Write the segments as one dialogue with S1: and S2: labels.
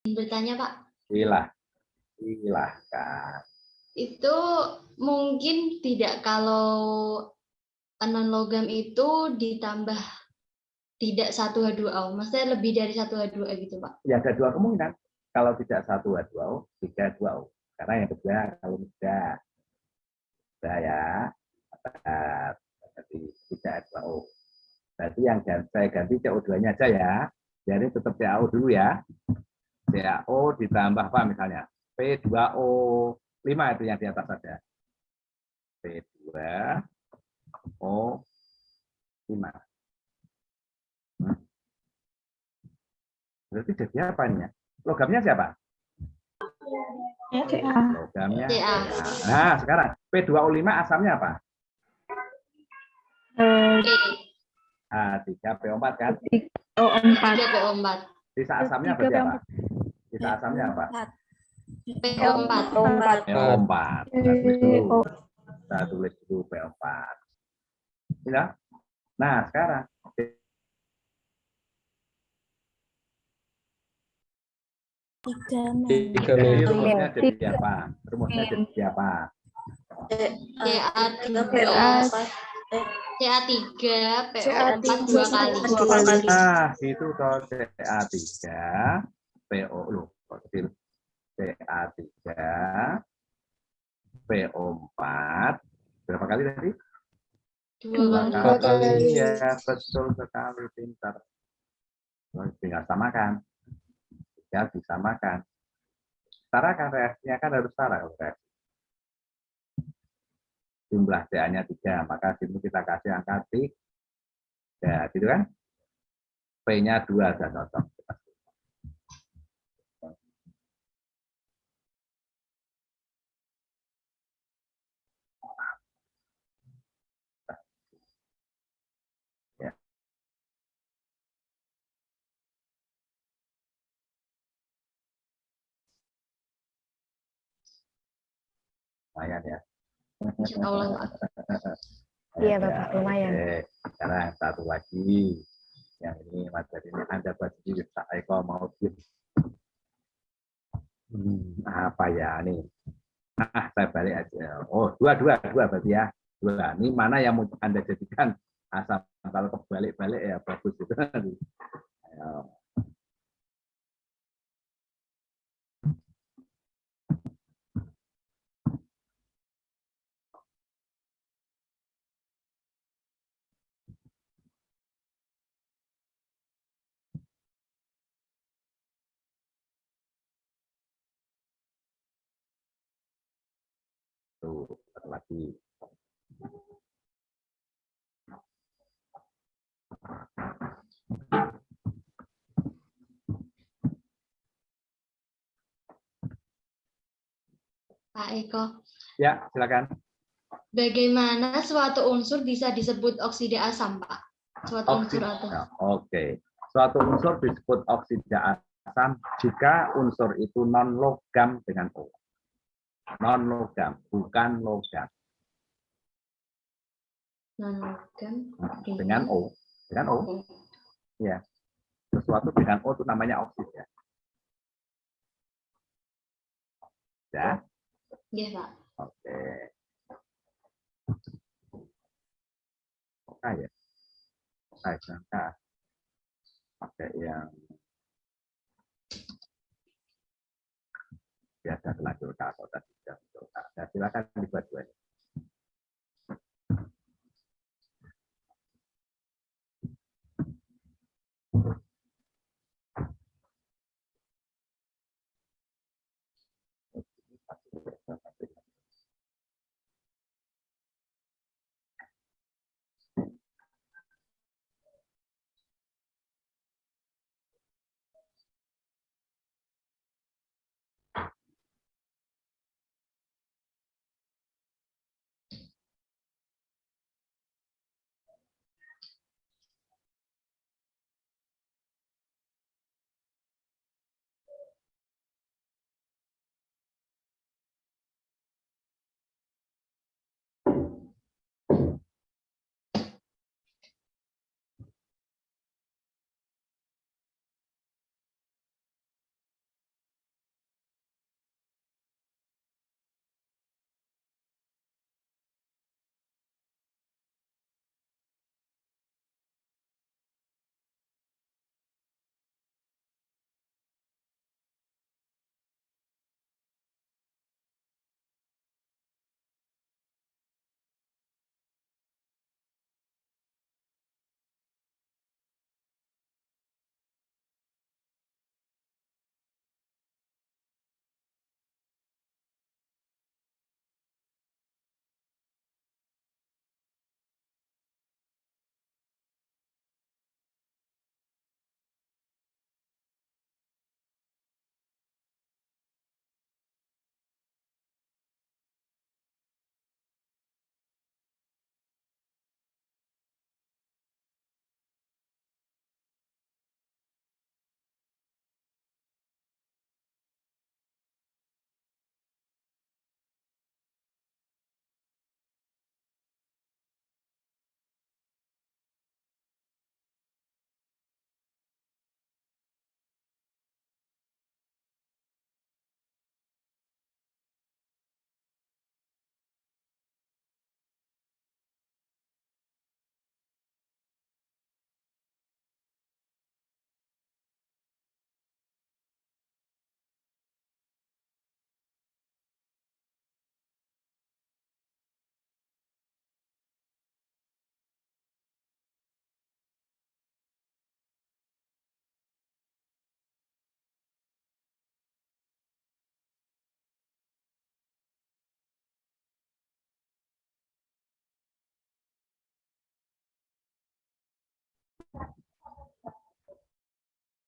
S1: Bertanya, Pak.
S2: Silahkan.
S1: Itu mungkin tidak kalau non logam itu ditambah tidak 1H2O, maksudnya lebih dari 1H2O gitu, Pak.
S2: Ya ada dua kemungkinan. Kalau tidak 1H2O, 3H2O. Karena yang kedua kalau mudah ya jadi tidak H2O. Berarti yang saya ganti CO2-nya aja ya. Jadi tetap CaO dulu ya. CaO ditambah apa misalnya? P2O 5 itu yang di atas saja. P2O 5. Berarti jadi apa ini? Logamnya siapa?
S3: Ca.
S2: Logamnya
S1: Ca.
S2: Nah, sekarang P2O5 asamnya apa? A3PO4 kan?
S3: O4.
S1: 3PO4.
S2: Sisa asamnya berarti apa? Sisa asamnya apa?
S1: PO4.
S2: PO4. Saya tulis dulu PO4. Ya. Nah, sekarang jadi rumusnya jadi apa? Rumusnya jadi apa?
S1: CA3 PO4 2 kali.
S2: Nah, itu toh CA3 PO loh, kecil. CA3 PO4 berapa kali tadi?
S1: 2
S2: kali. Ya, betul sekali, pintar. Tinggal samakan. Ya, disamakan. Setara kan reaksinya kan harus setara kalau reaksi. Jumlah CA-nya 3, maka sini kita kasih angka 3. Ya, gitu kan? P-nya 2 sudah cocok. Ya. Lumayan ya.
S1: Insya Allah, Pak.
S3: Iya, Bapak, lumayan.
S2: Oke. Sekarang satu lagi. Yang ini materi ini Anda buat sendiri. Eko mau apa ya nih? Saya balik aja. Oh, dua berarti ya. Dua. Ini mana yang mau Anda jadikan asam kalau kebalik-balik ya bagus itu. Ayo. Tuh, satu lagi.
S1: Pak Eko.
S2: Ya, silakan.
S1: Bagaimana suatu unsur bisa disebut oksida asam, Pak? Suatu unsur atau?
S2: Ya, oke. Suatu unsur disebut oksida asam jika unsur itu non logam dengan O. Non logam, bukan logam.
S1: Non logam
S2: dengan O. Dengan O. Ya. Sesuatu dengan O itu namanya oksida. Ya.
S1: Iya, Pak.
S2: Oke. Oke ya. Saya sangka pakai yang biasa terlanjur atau tadi. Nah, silakan dibuat dua.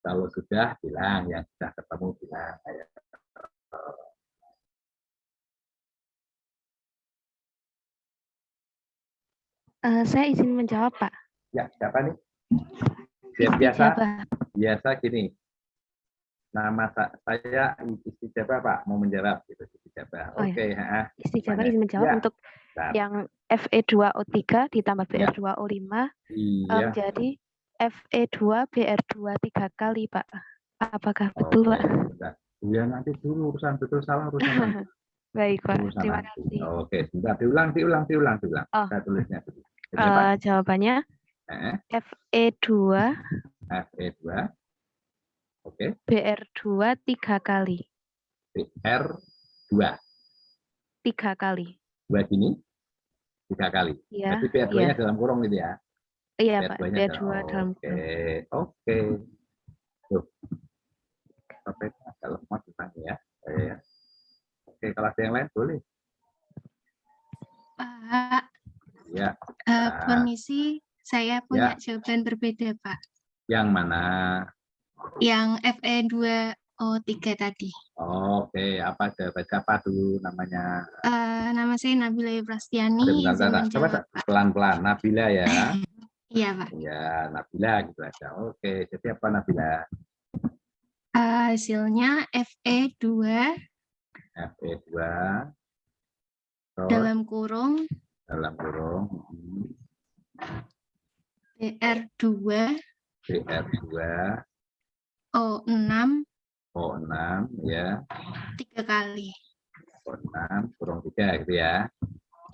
S2: Kalau sudah bilang, yang sudah ketemu bilang.
S3: Saya izin menjawab, Pak.
S2: Ya, siapa nih? Biasa,
S3: Istijabah.
S2: biasa gini. Nama saya istijabah, Pak. Mau menjawab gitu, istijabah.
S3: Oh,
S2: Oke,
S3: ya. Istijabah
S2: gimana?
S3: izin menjawab
S2: Ya,
S3: untuk
S2: bentar.
S3: yang FE2O3 ditambah
S2: Ya.
S3: BR2O5
S2: Iya.
S3: menjadi FE2 BR2 3 kali, Pak. Apakah betul,
S2: Oke,
S3: Pak?
S2: bentar. Ya, nanti dulu urusan betul salah urusan nanti.
S3: Baik, Pak.
S2: Urusan
S3: Terima
S2: nanti.
S3: kasih.
S2: Oke, sebentar. Diulang.
S3: Oh,
S2: Saya tulisnya dulu. Jadi apa?
S3: jawabannya FE2
S2: FE2. Oke.
S3: BR2 3 kali.
S2: BR2.
S3: 3 kali.
S2: 2 gini, 3 kali.
S3: Iya,
S2: Berarti BR2-nya
S3: iya.
S2: dalam kurung gitu ya.
S3: Iya, Pak.
S2: BR2-nya
S3: BR2 dalam
S2: Oke,
S3: kurung.
S2: oke. Tuh. Sampai agak lemah ditanya ya. Oke, kalau ada yang lain boleh.
S4: Pak,
S2: Ya.
S4: permisi, saya punya jawaban berbeda, Pak.
S2: Yang mana?
S4: Yang FE2O3 tadi.
S2: Oke, apa jawaban siapa dulu namanya?
S4: Nama saya Nabila Prastiani, izin
S2: Coba
S4: menjawab, Pak.
S2: pelan-pelan. Nabila ya.
S4: Iya, Pak.
S2: Ya, Nabila gitu aja. Oke, jadi apa Nabila?
S4: Hasilnya FE2
S2: FE2
S4: dalam kurung BR2
S2: BR2
S4: O6
S2: O6 ya.
S4: 3 kali.
S2: O6 kurung 3 gitu ya.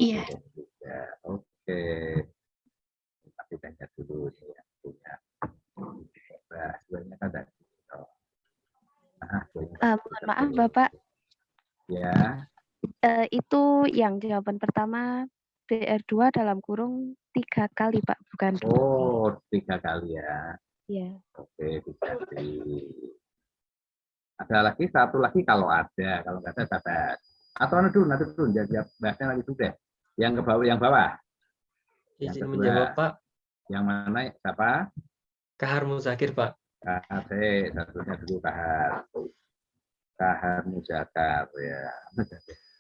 S4: Iya.
S2: Kurung 3. Oke. Tapi tanya dulu nih yang punya. Duanya kan tadi.
S3: Mohon maaf, Bapak.
S2: Ya.
S3: Itu yang jawaban pertama BR2 dalam kurung 3 kali, Pak, bukan 2.
S2: Oh, 3 kali ya.
S3: Iya.
S2: Oke, dikasih. Ada lagi, satu lagi kalau ada, kalau nggak ada dapat. Atau nanti dulu, jadi bahasnya lagi dulu deh. Yang ke bawah, yang bawah.
S5: Izin menjawab, Pak.
S2: Yang mana, siapa?
S5: Kahar Muzakir, Pak.
S2: Kahar, satunya dulu Kahar. Kahar Muzakir, ya.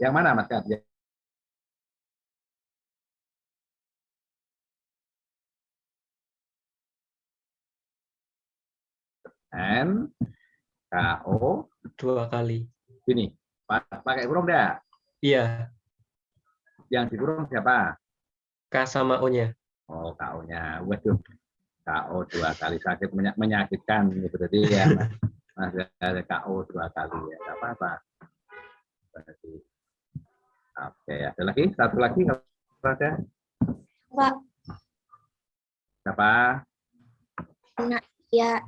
S2: Yang mana, Mas Kahar? N, KO.
S5: 2 kali.
S2: Sini, pakai kurung dah.
S5: Iya.
S2: Yang dikurung siapa?
S5: K sama O-nya.
S2: Oh, KO-nya. Waduh. KO 2 kali sakit menyakitkan ini berarti ya. Mas ada KO 2 kali ya. Enggak apa-apa. Berarti. Oke, ada lagi? Satu lagi kalau ada?
S6: Pak.
S2: Siapa?
S6: Nah, ya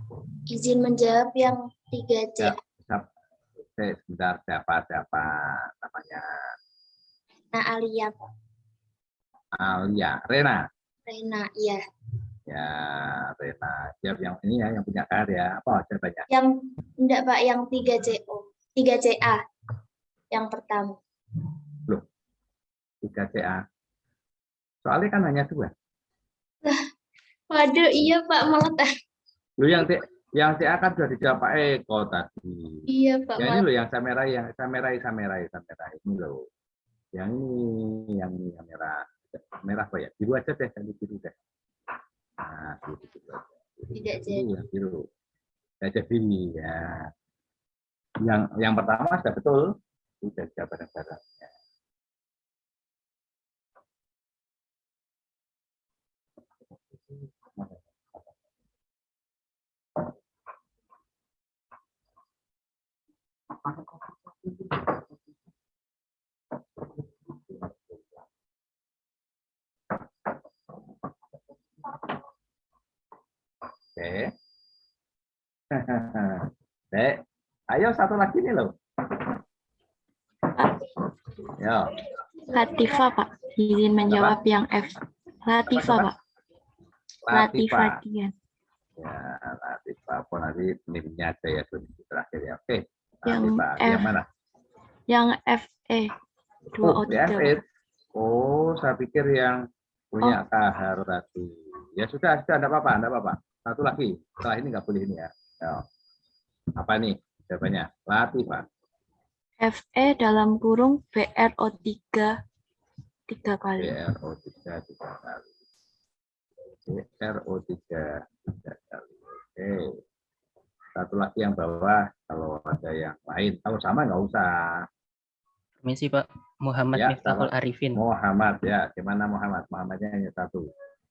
S6: izin menjawab yang 3C.
S2: Sebentar, siapa namanya?
S6: Nah, Alia, Pak.
S2: Alia, Rena,
S6: iya.
S2: ya Rena. Siap yang ini ya, yang punya karya. Apa jawabannya?
S6: Yang enggak, Pak, yang 3CA. Yang pertama.
S2: Loh, 3CA. Soalnya kan hanya 2.
S6: Waduh, iya, Pak, malah.
S2: Lu yang CA kan sudah dijawab Pak Eko tadi.
S6: Iya, Pak.
S2: Ya ini loh yang samerai ini loh. Yang ini yang merah. Merah apa ya? Biru aja deh, yang biru deh. Nah, biru aja.
S6: Tidak jadi.
S2: Yang biru. Saya jadi ya. Yang pertama sudah betul. Sudah jawaban-jawabannya. Oke. Dek, ayo satu lagi nih loh. Ya.
S6: Latifah, Pak. Izin menjawab yang F. Latifah, Pak. Latifah.
S2: Ya, Latifah. Apa nanti penilainya aja ya terakhir ya. Oke. Latifah. Yang mana?
S6: Yang FE 2O3.
S2: Oh, saya pikir yang punya Kahar tadi. Ya sudah, enggak apa-apa. Satu lagi. Setelah ini nggak boleh ini ya. Yo. Apa nih jawabannya? Latifah.
S6: FE dalam kurung BRO3 tiga kali.
S2: BRO3 tiga kali. BRO3 tiga kali. Oke. Satu lagi yang bawah. Kalau ada yang lain. Kalau sama nggak usah.
S7: Permisi Pak, Muhammad
S2: Ya,
S7: Miftahul
S2: sama.
S7: Arifin.
S2: Muhammad ya. Gimana Muhammad? Muhammadnya hanya satu.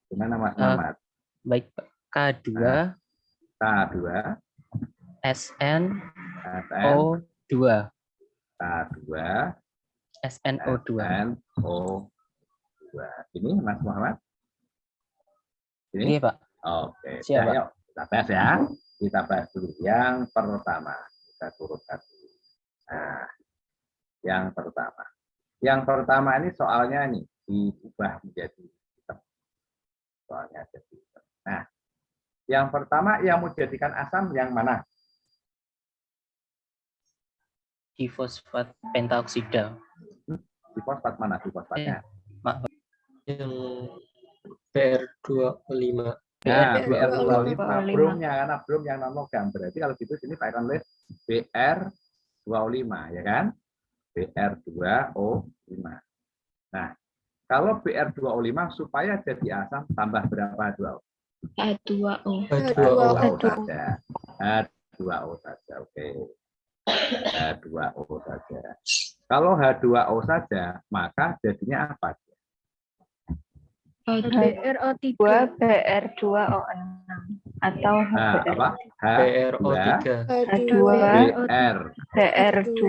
S2: Gimana Mas Muhammad?
S7: Baik Pak, K2
S2: K2
S7: SNO2
S2: K2
S7: SNO2.
S2: SNO2. Ini Mas Muhammad? Ini?
S7: Iya Pak.
S2: Oke.
S7: Siap, Pak.
S2: Yuk, kita bahas ya. Kita bahas dulu. Yang pertama, kita turunkan dulu. Nah, yang pertama. Yang pertama ini soalnya nih diubah menjadi hitam. Soalnya jadi hitam. Nah, yang pertama yang mau jadikan asam yang mana?
S7: Difosfat pentaoksida.
S2: Difosfat mana difosfatnya?
S5: Yang BR2O5.
S2: Nah,
S6: BR2O5.
S2: BR2O5. Bromnya karena brom yang non logam. Berarti kalau gitu sini Pak akan lihat BR2O5 ya kan? BR2O5. Nah, kalau BR2O5 supaya jadi asam tambah berapa H2O?
S6: H2O.
S2: H2O saja. H2O saja. Oke. H2O saja. Kalau H2O saja, maka jadinya apa?
S6: BRO3 BR2O6 atau
S2: Nah, apa?
S5: BRO3.
S6: H2
S2: BR2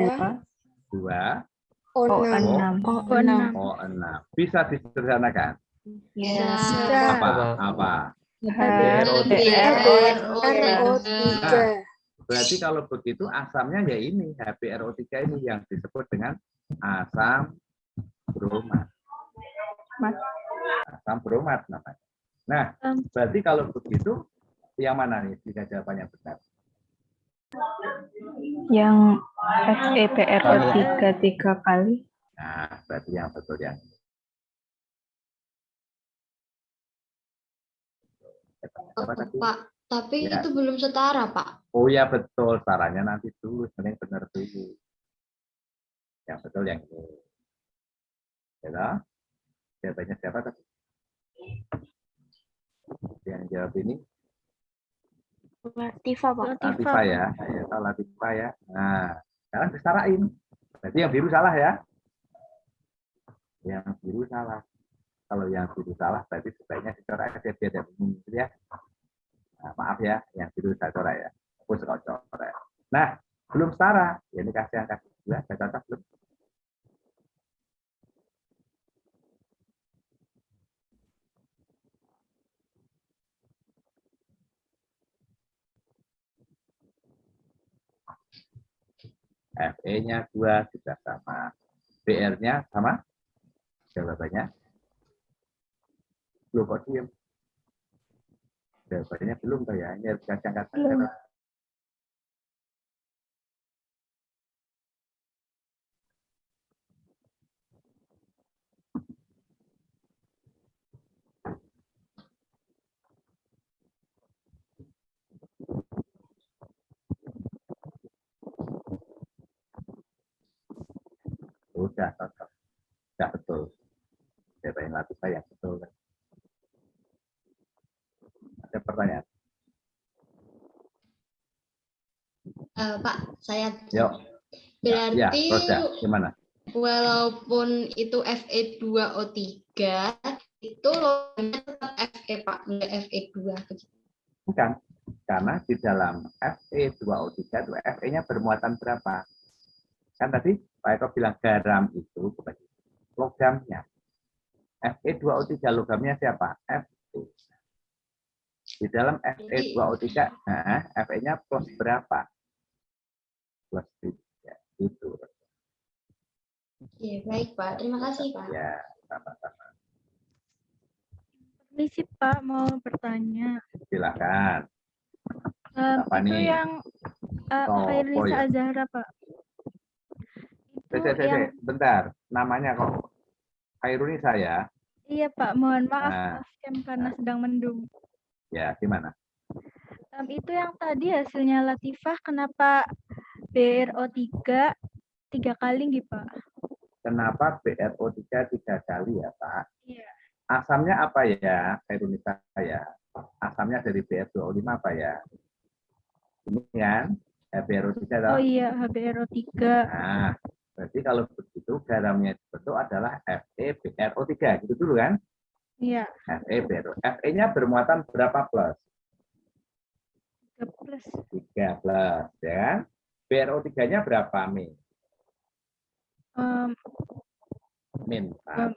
S6: O6.
S2: O6. Bisa disederhanakan.
S6: Ya.
S2: Apa?
S1: BRO3.
S2: Berarti kalau begitu asamnya ya ini HBRO3 ini yang disebut dengan asam bromat. Asam bromat namanya. Nah, berarti kalau begitu yang mana nih jika jawabannya benar?
S6: Yang FeBRO3 tiga kali.
S2: Nah, berarti yang betul yang ini. Apa tadi?
S1: Pak, tapi
S2: Ya.
S1: itu belum setara, Pak.
S2: Oh ya betul, sarannya nanti dulu, sebenarnya benar dulu. Yang betul yang ini. Ya, jawabannya siapa tadi? Yang jawab ini
S6: Latifah, Pak.
S2: Latifah ya, saya tahu Latifah ya. Nah, sekarang disarain. Berarti yang biru salah ya? Yang biru salah. Kalau yang biru salah, berarti sebaiknya dicoret aja biar ada bunyi ya. Nah, maaf ya, yang biru saya coret ya. Aku suka coret. Nah, belum setara. Ya, ini kasih angka 2, saya cocok belum? FE-nya 2 juga sama. BR-nya sama? Jawabannya? Belum kok diem. Jawabannya belum tuh ya. Ini harus kasih angka saja. Udah cocok. Udah betul. Jawabannya Latifah yang betul. Ada pertanyaan?
S1: Pak, saya
S2: Yuk.
S1: berarti
S2: Ya, Rosa, gimana?
S1: walaupun itu Fe2O3 itu logamnya tetap Fe, Pak, enggak Fe2.
S2: Bukan. Karena di dalam Fe2O3 itu Fe-nya bermuatan berapa? Kan tadi Pak Eko bilang garam itu bukan logamnya. Fe2O3 logamnya siapa? Fe. Di dalam Fe2O3, nah, Fe-nya plus berapa? Plus 3. Itu.
S1: Oke, baik, Pak. Terima kasih, Pak.
S2: Ya, sama-sama.
S8: Permisi Pak, mau bertanya.
S2: Silakan. Apa
S8: Itu
S2: nih?
S8: yang Khairisa
S2: ya?
S8: Azahra Pak. Itu yang
S2: Bentar, namanya kok Khairuni saya.
S8: iya Pak, mohon maaf
S2: Nah.
S8: karena sedang mendung.
S2: Ya, gimana?
S8: Itu yang tadi hasilnya Latifah, kenapa BRO3 tiga kali nggih, Pak?
S2: Kenapa BRO3 tiga kali ya, Pak?
S8: Iya.
S2: Asamnya apa ya, Khairunisa ya? Asamnya dari BR2O5 apa ya? Ini kan, BRO3
S8: Oh
S2: toh?
S8: iya, HBRO3.
S2: Nah, berarti kalau begitu garamnya dibentuk adalah FeBrO3, gitu dulu kan?
S8: Iya,
S2: FeBrO. Fe-nya bermuatan berapa plus?
S8: 3 plus.
S2: 3 plus, ya kan? BrO3-nya berapa, Min?
S8: Em,
S2: Min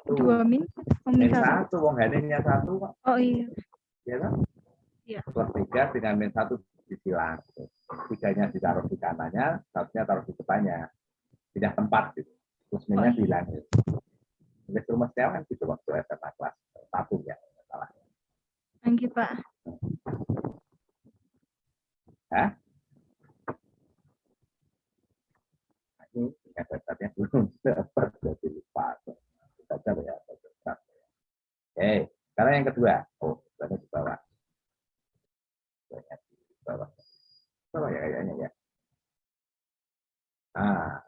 S8: 2
S2: 1.
S8: min,
S2: Min
S8: 1.
S2: 1, wong hadinya 1 kok.
S8: Oh iya.
S2: Ya kan?
S8: Iya.
S2: Plus 3 dengan min 1 disilang. 3-nya ditaruh di kanannya, 1-nya taruh di depannya. Pindah tempat gitu. Terus minnya
S8: Oh, iya.
S2: dihilangin. Nulis rumusnya kan gitu waktu SMA kelas 1 ya. Salah.
S8: Thank you, Pak.
S2: Hah? Ini dasarnya belum dapat, jadi lupa. Kita coba ya. Oke, sekarang yang kedua. Oh, sebenarnya di bawah. Di bawah. Bawah ya kayaknya ya. Nah,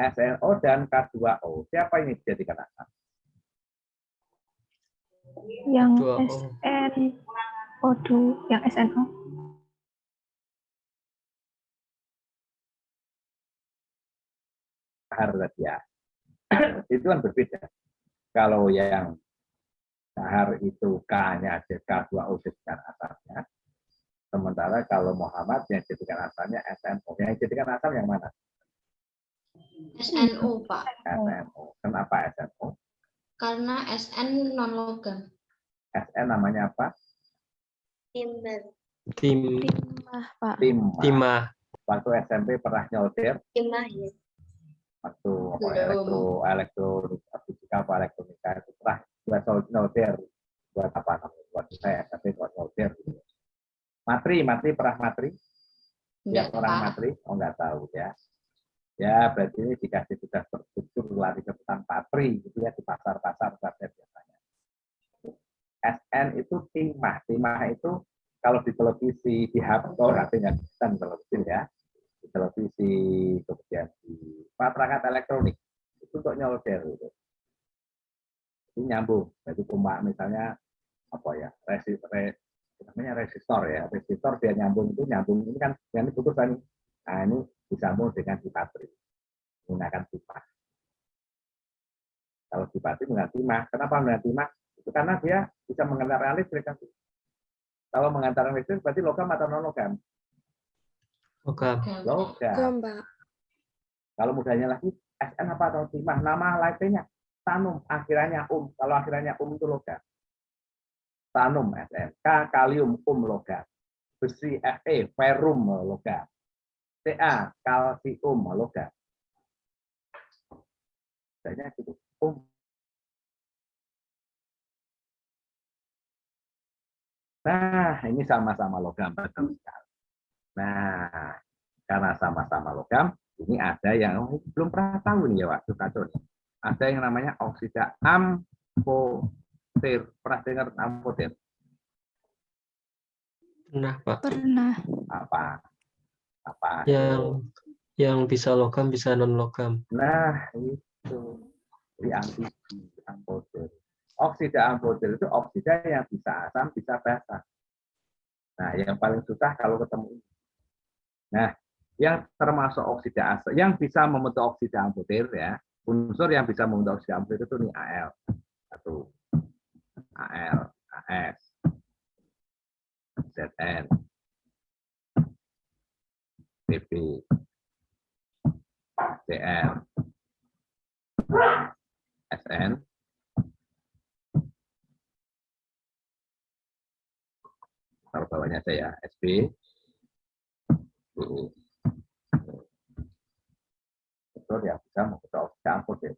S2: SNO dan K2O. Siapa ini dijadikan asam?
S6: Yang
S5: 2O.
S6: SNO2, yang SNO.
S2: Kahar tadi ya. Itu kan berbeda. Kalau yang kahar itu K-nya ada K2O jadikan asamnya. Sementara kalau Muhammad yang jadikan asamnya SNO. Yang jadikan asam yang mana?
S1: SNO, Pak.
S2: SNO. Kenapa SNO?
S1: Karena SN non logam.
S2: SN namanya apa?
S1: Timah.
S3: Timah, Pak.
S5: Timah.
S2: Waktu SMP pernah nyolder.
S1: Timah ya.
S2: Waktu fisika apa elektronika itu pernah buat nyolder. Buat apa namanya? Buat saya SMP buat nyolder. Matri pernah matri? Ya, orang matri? Oh, nggak tahu ya. Ya, berarti ini dikasih tugas berstruktur lari ke pesan patri, gitu ya, di pasar-pasar biasanya. SN itu timah. Timah itu kalau di televisi, di HP, nggak bisa televisi ya. Di televisi, kemudian di perangkat elektronik, itu untuk nyolder. Gitu. Ini nyambung. Jadi cuma misalnya, apa ya, resistor ya. Resistor dia nyambung ini kan, yang ini putus kan. Nah, ini disambung dengan si patri. Menggunakan timah. Kalau di patri menggunakan timah. Kenapa menggunakan timah? Itu karena dia bisa mengantar listrik. Kalau mengantar listrik berarti logam atau non logam? Logam. Kalau mudahnya lagi SN apa atau timah? Nama lainnya tanum, akhirannya Kalau akhirannya itu logam. Tanum SN. K kalium logam. Besi Fe ferrum logam. Ca kalsium logam. Biasanya gitu. Nah, ini sama-sama logam, betul sekali. Nah, karena sama-sama logam, ini ada yang belum pernah tahu nih ya, Pak Sukato. Ada yang namanya oksida amfoter. Pernah dengar amfoter?
S5: Pernah, Pak.
S8: Pernah.
S2: Apa?
S5: Yang bisa logam, bisa non logam.
S2: Nah, itu. Jadi amfoter. Oksida amfoter itu oksida yang bisa asam, bisa basa. Nah, yang paling susah kalau ketemu. Nah, yang termasuk oksida asam, yang bisa membentuk oksida amfoter ya, unsur yang bisa membentuk oksida amfoter itu nih Al, Al, AS, Zn, Pp, Cl, Sn, kalau bawahnya saya Sb, itu yang bisa membentuk oksida amfoter.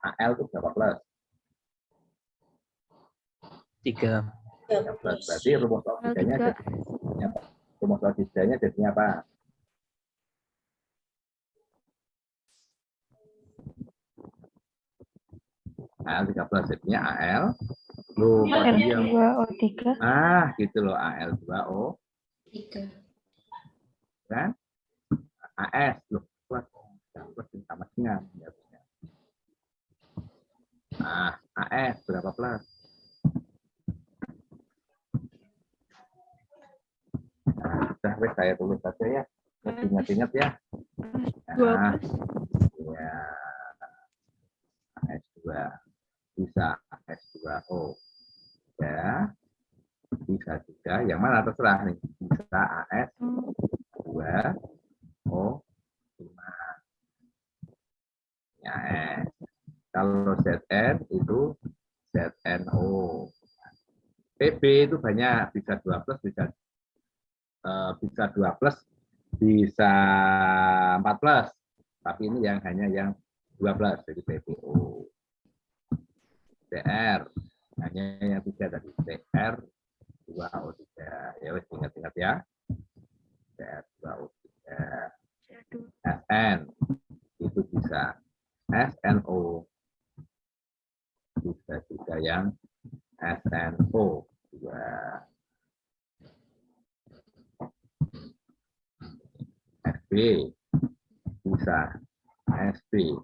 S2: Al itu berapa plus?
S7: 3.
S2: 3 plus. Berarti rumus oksidanya jadinya apa? Rumus oksidanya jadinya apa? AL13 jadinya AL. Loh, kok dia
S6: AL2O3.
S2: gitu loh, AL2O
S1: 3.
S2: kan? AS loh, plus sama dengan AS berapa plus? Sudah, saya tulis saja ya. Ingat-ingat ya. Nah, ya, AS2 bisa AS2O ya, bisa juga yang mana terserah nih, bisa AS2O5 ya. Kalau ZN itu ZNO. PB itu banyak, bisa 2 plus, bisa 2 plus, bisa 4 plus. Tapi ini yang hanya yang 2 plus, jadi PBO. TR hanya yang 3 tadi, TR 2O3. Ya wes, ingat-ingat ya. TR 2O3. SN itu bisa SNO. Bisa juga yang SNO. SB bisa SB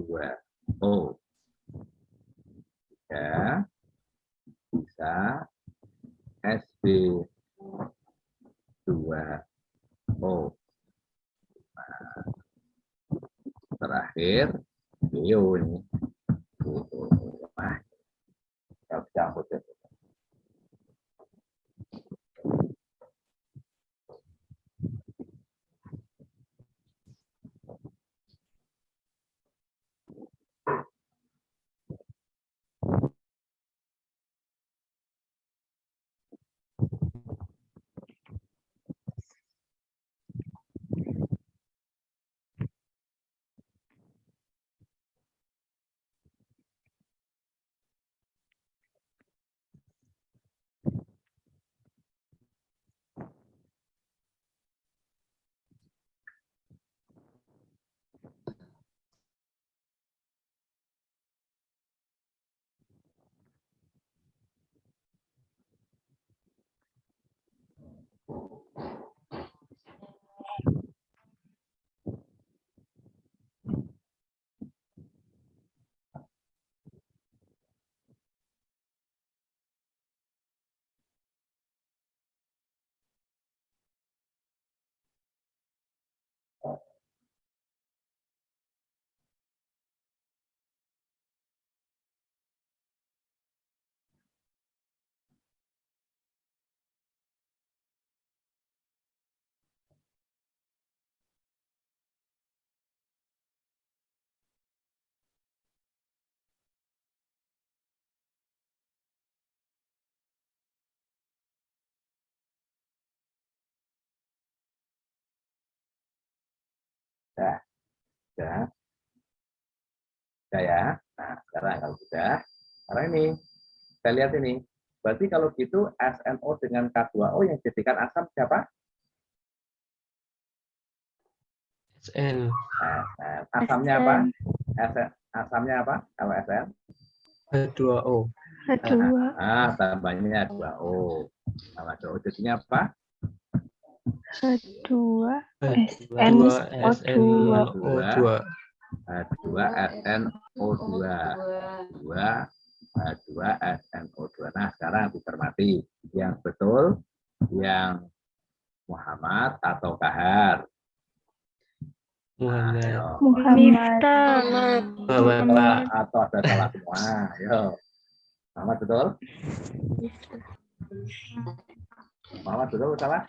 S2: 2O ya, bisa SB 2O. Terakhir BO ini. Nah, campur ya. Ya. Ya. Nah, sekarang kalau sudah, sekarang ini kita lihat ini. Berarti kalau gitu SNO dengan K2O yang jadikan asam siapa?
S5: SN.
S2: Asamnya apa? Asamnya apa? Kalau SN?
S5: H2O.
S6: H2.
S2: Tambahnya 2O. Tambah 2O jadinya apa?
S6: H2
S5: SNO2.
S2: H2SNO2. 2 H2SNO2. Nah, sekarang dicermati yang betul, yang Muhammad atau Kahar.
S5: Muhammad.
S6: Muhammad.
S2: Atau ada salah semua. Ayo. Muhammad betul? Muhammad betul salah?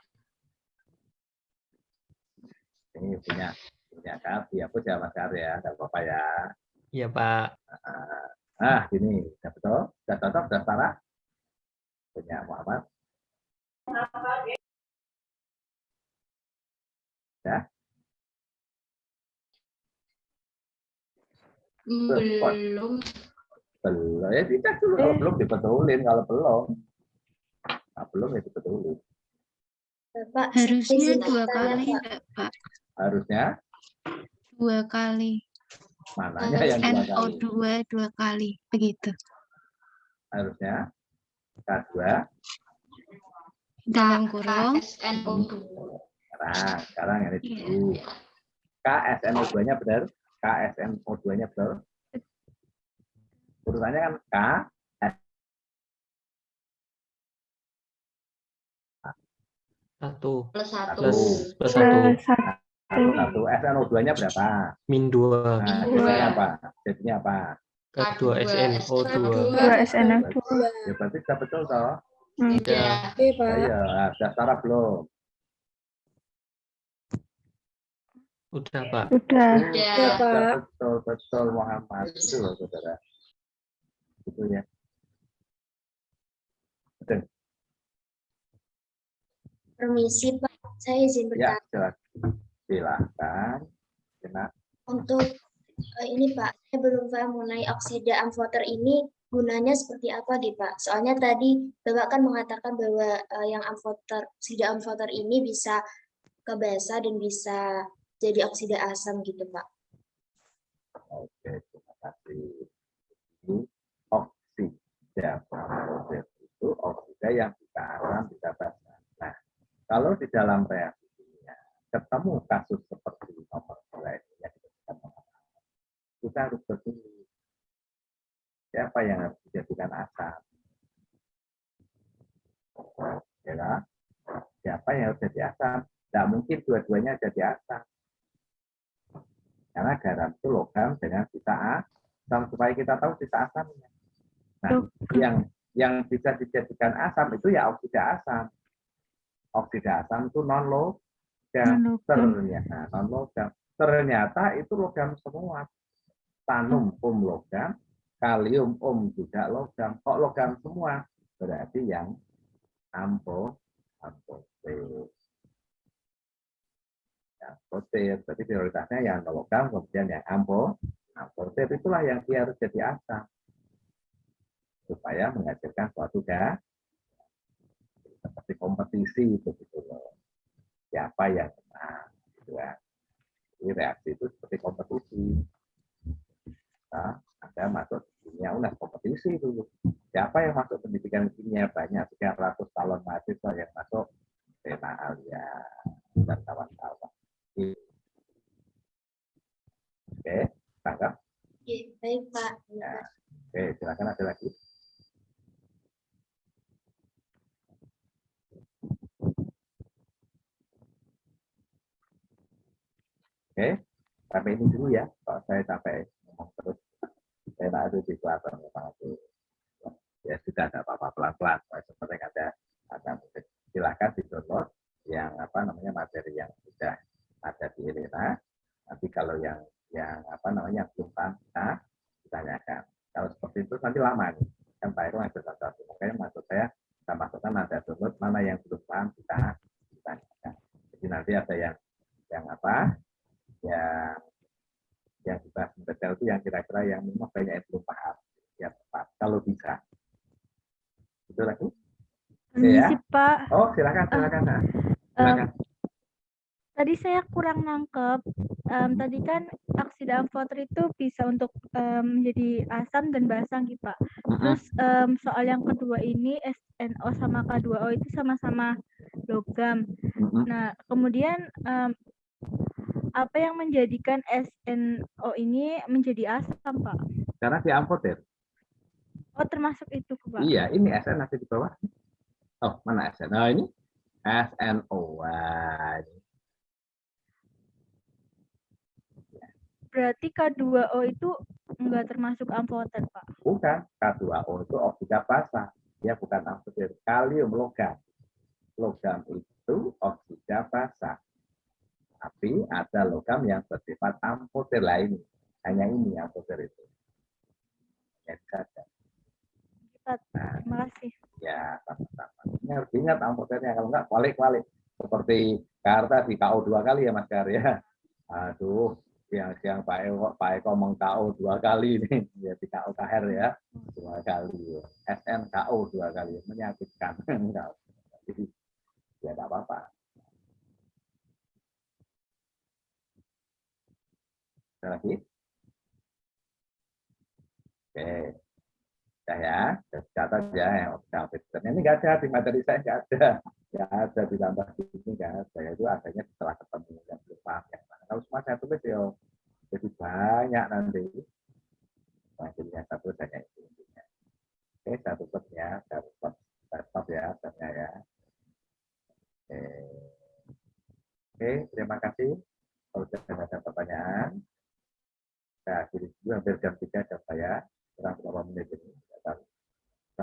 S2: Ini punya kartu ya, ya Mas Karya, enggak apa-apa ya.
S5: Iya, Pak.
S2: Nah, ini sudah betul, sudah cocok, sudah salah. Punya Muhammad. Ya.
S1: Belum.
S2: Ya dicek dulu, kalau belum dibetulin, kalau belum. Nah, belum ya dibetulin.
S1: Pak,
S4: Harusnya 2 kali enggak, Pak?
S2: Harusnya
S4: 2 kali.
S2: Mananya yang dua kali?
S4: SNO2 dua kali, begitu.
S2: Harusnya K2
S4: Dalam kurung.
S1: KSNO2.
S2: Sekarang ini
S4: Iya.
S2: dulu. KSNO2-nya benar? KSNO2-nya benar? Urutannya kan K,
S5: Satu.
S1: Plus 1.
S5: Plus satu.
S2: satu. SNO2-nya berapa?
S5: Min 2.
S2: Nah,
S1: Min dua.
S2: jadinya apa?
S5: Kedua SNO2.
S8: 2 SNO2.
S2: Ya, berarti sudah betul toh?
S1: Tidak.
S2: Ayo, sudah setara belum?
S5: Udah, Pak.
S8: Udah.
S2: Sudah betul Muhammad. Itu loh, saudara. Itu ya. Betul.
S6: Permisi Pak, saya izin
S2: Ya,
S6: bertanya.
S2: silakan.
S6: Untuk ini Pak, saya belum paham mengenai oksida amfoter ini gunanya seperti apa nih Pak? Soalnya tadi Bapak kan mengatakan bahwa yang oksida amfoter ini bisa ke basa dan bisa jadi oksida asam gitu Pak.
S2: Oke, terima kasih. Ini oksida amfoter itu oksida yang bisa asam, bisa basa. Nah, kalau di dalam reaksinya ketemu kasus seperti nomor 2 ini yang kita harus berpikir siapa yang harus dijadikan asam, ya, siapa yang harus jadi asam. Tidak mungkin dua-duanya jadi asam, karena garam itu logam dengan sisa asam, supaya kita tahu sisa asamnya. Nah, yang bisa dijadikan asam itu ya oksida asam. Oksida asam itu non logam. Ternyata itu logam semua. Tanum logam, kalium juga logam. Kok logam semua? Berarti yang amfoter. Berarti prioritasnya yang logam, kemudian yang amfoter. Itulah yang dia harus jadi asam. Supaya menghasilkan suatu gas seperti kompetisi begitu loh. Siapa yang menang? Jadi reaksi itu seperti kompetisi. Nah, Anda masuk kimia UNES kompetisi dulu. Siapa yang masuk pendidikan kimia? Banyak, sekian ratus calon mahasiswa yang masuk. Rena Alia dan kawan-kawan. Oke, tangkap?
S6: Oke, baik Pak.
S2: Ya. Oke, silakan ada lagi. Oke, sampai ini dulu ya. Kalau saya sampai ngomong terus, saya tak ada di kelas memang itu. Ya sudah, ada apa-apa pelan-pelan. Seperti ada mungkin silakan di-download yang materi yang sudah ada di Elena. Nanti kalau yang belum paham kita ditanyakan. Kalau seperti itu nanti lama nih. Kan Pak Eko ada satu. Makanya maksud saya kita masukkan ada download mana yang belum paham kita ditanyakan. Jadi nanti ada yang dibahas mendetail itu yang kira-kira yang memang banyak yang belum paham. Ya tepat. Kalau bisa. Itu lagi?
S8: Permisi
S2: Ya.
S8: Pak.
S2: Oh, silakan. Silakan.
S8: Tadi saya kurang nangkep. Tadi kan oksida amfoter itu bisa untuk menjadi asam dan basa gitu Pak. Terus soal yang kedua ini SNO sama K2O itu sama-sama logam. Nah, kemudian apa yang menjadikan SNO ini menjadi asam Pak?
S2: Karena di amfoter.
S8: Oh, termasuk itu Pak?
S2: Iya, ini SN nanti di bawah. Oh, mana SN? Nah, ini SNO.
S8: Berarti K2O itu enggak termasuk amfoter, Pak?
S2: Bukan, K2O itu oksida basa. Dia bukan amfoter. Kalium logam. Logam itu oksida basa. Tapi ada logam yang bersifat amfoter lain. Hanya ini amfoter itu. Ya, saja.
S8: Terima kasih.
S2: Ya, sama-sama. Ini harus diingat amfoternya. Kalau enggak, kualik-kualik. Seperti Jakarta di KO 2 kali ya, Mas Gar ya. Aduh, siang Pak Eko ngomong KO 2 kali nih. Ya, di KO KR ya. 2 kali. SN KO 2 kali. Menyakitkan. Jadi, ya enggak apa-apa. Ada lagi? Oke. Sudah ya, catat ya yang optimal filternya. Ini nggak ada di materi saya, nggak ada. Nggak ada ditambah di sini, nggak ada. Itu adanya setelah ketemu yang belum paham yang mana. Kalau semua saya tulis ya, jadi banyak nanti. Hasilnya satu hanya itu intinya. Oke, saya tutup ya, saya stop ya, stopnya ya. Oke, terima kasih. Kalau sudah ada pertanyaan, saya akhiri dulu hampir jam 3 jam saya.